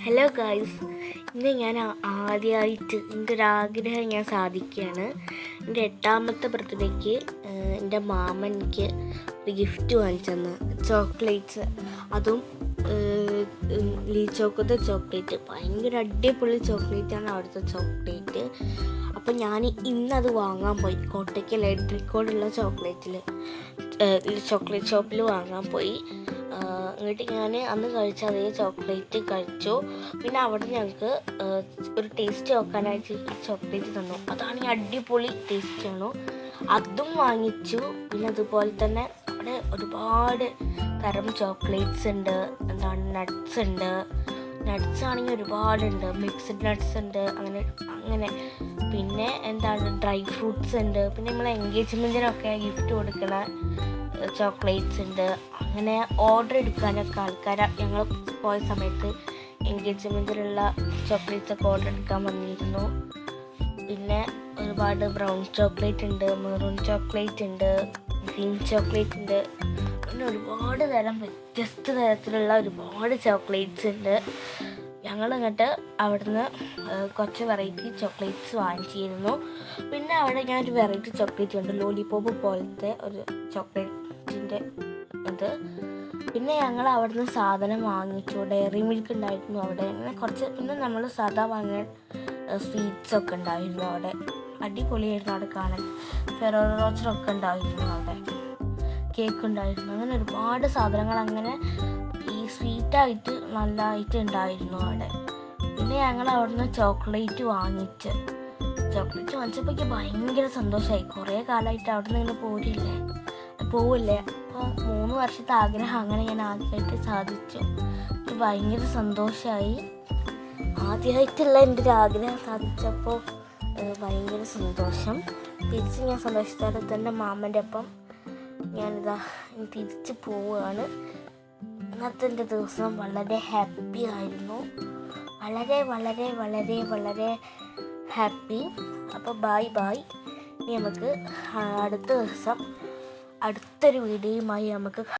Hello guys, ഇന്ന് ഞാൻ ആദ്യമായിട്ട് എൻ്റെ ഒരാഗ്രഹം ഞാൻ സാധിക്കുകയാണ്. എൻ്റെ 8ാമത്തെ ബർത്ത്ഡേക്ക് എൻ്റെ മാമൻ എനിക്ക് ഒരു ഗിഫ്റ്റ് വാങ്ങിച്ചു തന്നു, ചോക്ലേറ്റ്സ്. അതും ചോക്കോത്തെ ചോക്ലേറ്റ്, ഭയങ്കര അടിപൊളി ചോക്ലേറ്റാണ് അവിടുത്തെ ചോക്ലേറ്റ്. അപ്പം ഞാൻ ഇന്നത് വാങ്ങാൻ പോയി, കോട്ടയ്ക്കൽ എഡ്രിക്കോടുള്ള ചോക്ലേറ്റ് ഷോപ്പിൽ വാങ്ങാൻ പോയി. എന്നിട്ട് ഞാൻ അന്ന് കഴിച്ച അതേ ചോക്ലേറ്റ് കഴിച്ചു. പിന്നെ അവിടെ ഞങ്ങൾക്ക് ഒരു ടേസ്റ്റ് നോക്കാനായിട്ട് ചോക്ലേറ്റ് തന്നു. അതാണെങ്കിൽ അടിപൊളി ടേസ്റ്റാണ്, അതും വാങ്ങിച്ചു. പിന്നെ അതുപോലെ തന്നെ അവിടെ ഒരുപാട് തരം ചോക്ലേറ്റ്സ് ഉണ്ട്. എന്താണ്, നട്ട്സ് ഉണ്ട്. നട്ട്സ് ആണെങ്കിൽ ഒരുപാടുണ്ട്, മിക്സ്ഡ് നട്ട്സ് ഉണ്ട്, അങ്ങനെ പിന്നെ എന്താണ്, ഡ്രൈ ഫ്രൂട്ട്സ് ഉണ്ട്. പിന്നെ നമ്മൾ എൻഗേജ്മെൻറ്റിനൊക്കെ ഗിഫ്റ്റ് കൊടുക്കുന്ന ചോക്ലേറ്റ്സ് ഉണ്ട്. അങ്ങനെ ഓർഡർ എടുക്കാനൊക്കെ ആൾക്കാർ ഞങ്ങൾ പോയ സമയത്ത് എൻഗേജ്മെൻറ്റിലുള്ള ചോക്ലേറ്റ്സൊക്കെ ഓർഡർ എടുക്കാൻ വന്നിരുന്നു. പിന്നെ ഒരുപാട് ബ്രൗൺ ചോക്ലേറ്റ് ഉണ്ട്, മെറൂൺ ചോക്ലേറ്റ് ഉണ്ട്, ഗ്രീൻ ചോക്ലേറ്റ് ഉണ്ട്. പിന്നെ ഒരുപാട് തരം വ്യത്യസ്ത തരത്തിലുള്ള ഒരുപാട് ചോക്ലേറ്റ്സ് ഉണ്ട്. ഞങ്ങൾ എന്നിട്ട് അവിടുന്ന് കുറച്ച് വെറൈറ്റി ചോക്ലേറ്റ്സ് വാങ്ങിച്ചിരുന്നു. പിന്നെ അവിടെ ഞാനൊരു വെറൈറ്റി ചോക്ലേറ്റ് ഉണ്ട്, ലോലിപോപ്പ് പോലത്തെ ഒരു ചോക്ലേറ്റിൻ്റെ ഇത്. പിന്നെ ഞങ്ങൾ അവിടുന്ന് സാധനം വാങ്ങിച്ചു. ഡയറി മിൽക്ക് ഉണ്ടായിരുന്നു അവിടെ. അങ്ങനെ കുറച്ച്, പിന്നെ നമ്മൾ സാധാ വാങ്ങിയ സ്വീറ്റ്സൊക്കെ ഉണ്ടായിരുന്നു അവിടെ. അടിപൊളിയായിരുന്നു അവിടെ കാണാൻ. ഫെറോ റോച്ചറൊക്കെ ഉണ്ടായിരുന്നു അവിടെ, കേക്ക് ഉണ്ടായിരുന്നു. അങ്ങനെ ഒരുപാട് സാധനങ്ങൾ അങ്ങനെ ഈ സ്വീറ്റായിട്ട് നല്ലതായിട്ട് ഉണ്ടായിരുന്നു അവിടെ. പിന്നെ ഞങ്ങൾ അവിടുന്ന് ചോക്ലേറ്റ് വാങ്ങിച്ചപ്പോൾ എനിക്ക് ഭയങ്കര സന്തോഷമായി. കുറേ കാലമായിട്ട് അവിടെ നിന്ന് ഇങ്ങനെ പോവില്ലേ. അപ്പോൾ 3 വർഷത്തെ ആഗ്രഹം അങ്ങനെ ഞാൻ ആദ്യമായിട്ട് സാധിച്ചു. എനിക്ക് ഭയങ്കര സന്തോഷമായി. ആദ്യമായിട്ടുള്ള എൻ്റെ ഒരു ആഗ്രഹം സാധിച്ചപ്പോൾ ഭയങ്കര സന്തോഷം. തിരിച്ച് ഞാൻ സന്തോഷത്തോടെ തന്നെ മാമൻ്റെ ഒപ്പം ഞാനിതാ തിരിച്ച് പോവുകയാണ്. ഇന്നത്തെ എൻ്റെ ദിവസം വളരെ ഹാപ്പി ആയിരുന്നു, വളരെ വളരെ വളരെ വളരെ ഹാപ്പി. അപ്പോൾ ബായ്. ഇനി നമുക്ക് അടുത്ത ദിവസം അടുത്തൊരു വീഡിയോയുമായി നമുക്ക്